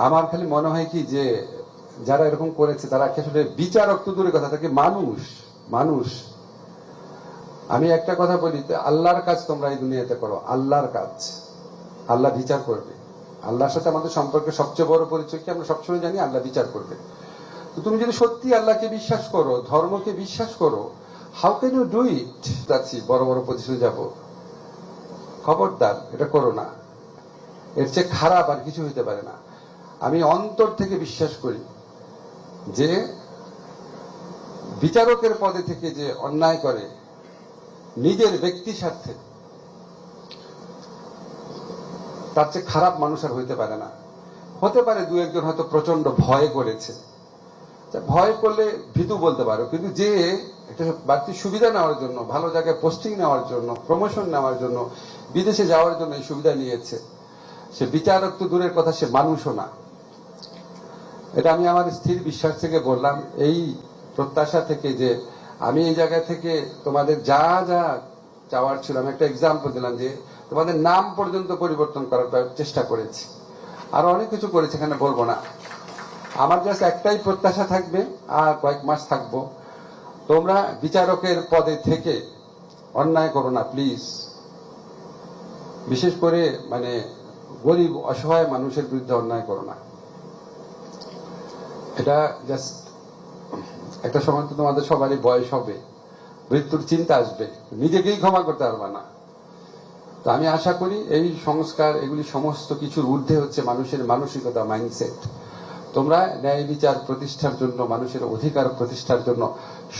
আমার খালি মনে হয় কি যে যারা এরকম করেছে তারা আসলে বিচারক তো দূরের কথা, তাকে মানুষ। আমি একটা কথা বলি, আল্লাহর কাজ তোমরা এই দুনিয়াতে করো, আল্লাহর কাজ। আল্লাহ বিচার করবে। আল্লাহর সাথে আমাদের সম্পর্কে সবচেয়ে বড় পরিচয় কি, আমরা সবসময় জানি আল্লাহ বিচার করবে। তো তুমি যদি সত্যি আল্লাহকে বিশ্বাস করো, ধর্মকে বিশ্বাস করো, how can you do it? যাচ্ছি বড় বড় পজিশনে যাব, খবরদার এটা করো না। এর চেয়ে খারাপ আর কিছু হইতে পারে না। আমি অন্তর থেকে বিশ্বাস করি যে বিচারকের পদে থেকে যে অন্যায় করে নিজের ব্যক্তি স্বার্থে, তার চেয়ে খারাপ মানুষ আর হইতে পারে না। হতে পারে দু একজন হয়তো প্রচন্ড ভয় করেছে, ভয় করলে ভীতু বলতে পারো, কিন্তু যে একটা বাড়তি সুবিধা নেওয়ার জন্য, ভালো জায়গায় পোস্টিং নেওয়ার জন্য, প্রমোশন নেওয়ার জন্য, বিদেশে যাওয়ার জন্য এই সুবিধা নিয়েছে, সে বিচারক তো দূরের কথা, সে মানুষও না। এটা আমি আমার স্থির বিশ্বাস থেকে বললাম, এই প্রত্যাশা থেকে যে আমি এই জায়গা থেকে তোমাদের যা যা চাওয়ার ছিল, আমি একটা এক্সাম্পল দিলাম যে তোমাদের নাম পর্যন্ত পরিবর্তন করার চেষ্টা করেছি, আরো অনেক কিছু করেছি, এখানে বলবো না। আমার জাস্ট একটাই প্রত্যাশা থাকবে, আর কয়েক মাস থাকবো, তোমরা বিচারকের পদে থেকে অন্যায় করো না প্লিজ। বিশেষ করে গরিব অসহায় মানুষের বিরুদ্ধে অন্যায় করো না। এটা জাস্ট একটা সময় তো তোমাদের সবারই বয়স হবে, মৃত্যুর চিন্তা আসবে, নিজেকেই ক্ষমা করতে পারবে না। তো আমি আশা করি এই সংস্কার, এগুলি সমস্ত কিছুর ঊর্ধ্বে হচ্ছে মানুষের মানসিকতা, মাইন্ডসেট। তোমরা ন্যায় বিচার প্রতিষ্ঠার জন্য, মানুষের অধিকার প্রতিষ্ঠার জন্য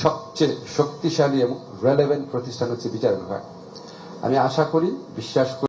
সবচেয়ে শক্তিশালী এবং রেলেভেন্ট প্রতিষ্ঠান হচ্ছে বিচার বিভাগ। আমি আশা করি, বিশ্বাস করি